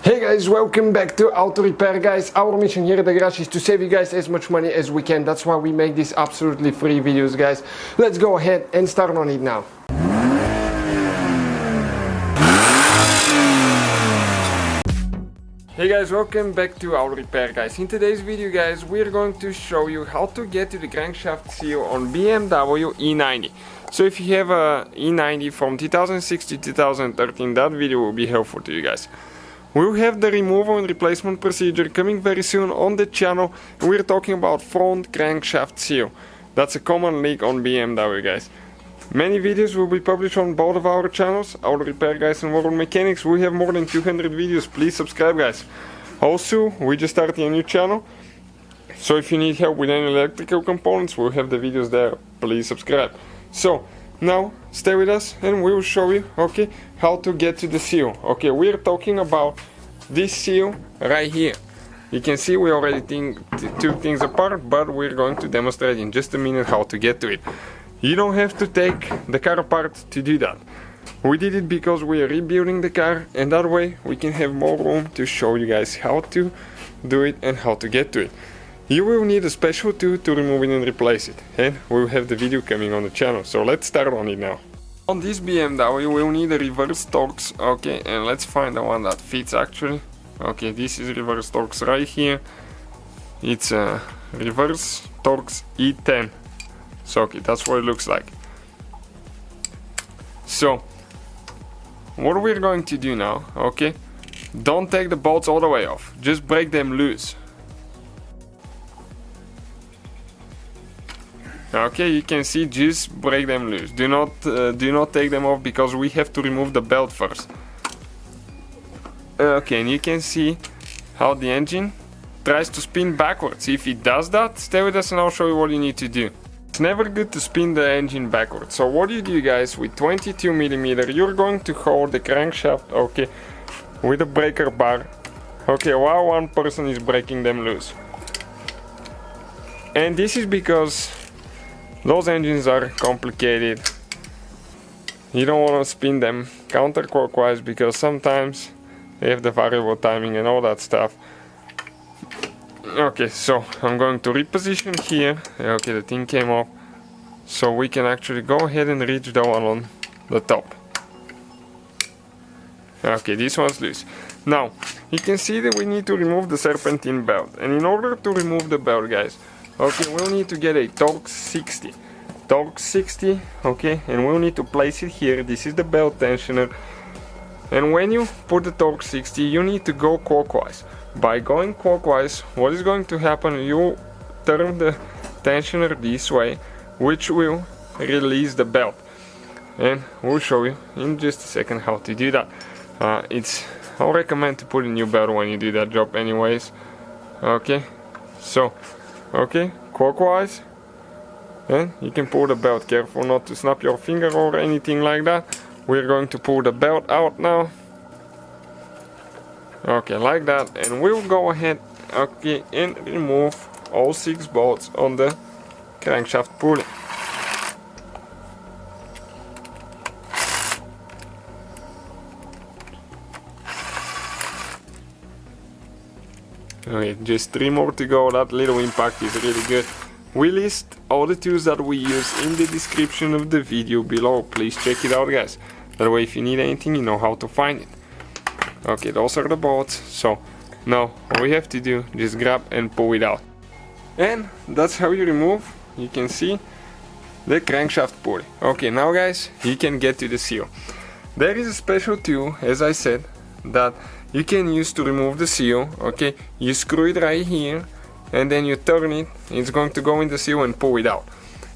Hey guys, welcome back to Auto Repair guys. Our mission here at the garage is to save you guys as much money as we can. That's why we make these absolutely free videos guys. Let's go ahead and start on it now. Hey guys, welcome back to Auto Repair guys. In today's video guys, we're going to show you how to get to the crankshaft seal on BMW E90. So if you have a E90 from 2006 to 2013, that video will be helpful to you guys. We'll have the removal and replacement procedure coming very soon on the channel. We're talking about front crankshaft seal. That's a common leak on BMW guys. Many videos will be published on both of our channels, Auto Repair guys and World Mechanics. We have more than 200 videos, please subscribe guys. Also, we just started a new channel, so if you need help with any electrical components, we'll have the videos there, please subscribe. So, now, stay with us and we will show you, okay, how to get to the seal. Okay, we're talking about this seal right here. You can see we already took things apart, but we're going to demonstrate in just a minute how to get to it. You don't have to take the car apart to do that. We did it because we are rebuilding the car, and that way we can have more room to show you guys how to do it and how to get to it. You will need a special tool to remove it and replace it, and we'll have the video coming on the channel, so let's start on it now. On this BMW we'll need a reverse Torx, okay, and let's find the one that fits actually. Okay, this is reverse Torx right here. It's a reverse Torx E10. So okay, that's what it looks like. So, what we're going to do now, okay, don't take the bolts all the way off, just break them loose. Okay, you can see, just break them loose. Do not take them off because we have to remove the belt first. Okay, and you can see how the engine tries to spin backwards. If it does that, stay with us and I'll show you what you need to do. It's never good to spin the engine backwards. So what you do guys, with 22mm, you're going to hold the crankshaft, okay, with a breaker bar, okay, while one person is breaking them loose. And this is because those engines are complicated. You don't want to spin them counterclockwise because sometimes they have the variable timing and all that stuff. Okay, so I'm going to reposition here. Okay, the thing came off. So we can actually go ahead and reach the one on the top. Okay, this one's loose. Now, you can see that we need to remove the serpentine belt. And in order to remove the belt, guys, okay, we'll need to get a Torx 60. Torx 60, okay, and we'll need to place it here. This is the belt tensioner. And when you put the Torx 60, you need to go clockwise. By going clockwise, what is going to happen, you turn the tensioner this way, which will release the belt. And we'll show you in just a second how to do that. I'll recommend to put a new belt when you do that job anyways. Okay, so, okay, clockwise. And you can pull the belt, careful not to snap your finger or anything like that. We're going to pull the belt out now. Okay, like that, and we'll go ahead, okay, and remove all 6 bolts on the crankshaft pulley. Okay, just 3 more to go. That little impact is really good. We list all the tools that we use in the description of the video below. Please check it out guys. That way if you need anything, you know how to find it. Okay, those are the bolts. So now all we have to do, just grab and pull it out. And that's how you remove, you can see, the crankshaft pulley. Okay, now guys, you can get to the seal. There is a special tool, as I said, that you can use to remove the seal. Okay, you screw it right here and then you turn it, it's going to go in the seal and pull it out.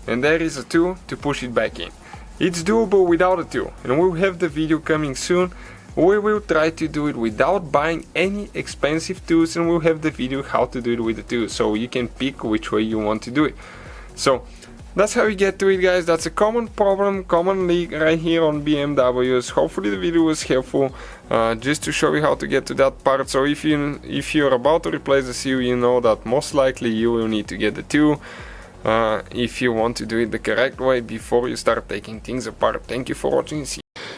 And there is a tool to push it back in. It's doable without a tool, and we'll have the video coming soon. We will try to do it without buying any expensive tools, and we'll have the video how to do it with the tools, so you can pick which way you want to do it. So that's how you get to it guys. That's a common problem, common leak right here on BMWs. Hopefully the video was helpful, just to show you how to get to that part. So if you're about to replace the seal, you know that most likely you will need to get the tool. If you want to do it the correct way before you start taking things apart. Thank you for watching.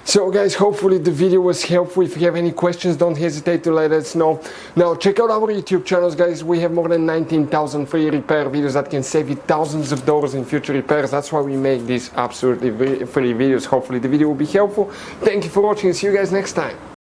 So guys, hopefully the video was helpful. If you have any questions, don't hesitate to let us know. Now check out our YouTube channels, guys. We have more than 19,000 free repair videos that can save you thousands of dollars in future repairs. That's why we make these absolutely free videos. Hopefully the video will be helpful. Thank you for watching. See you guys next time.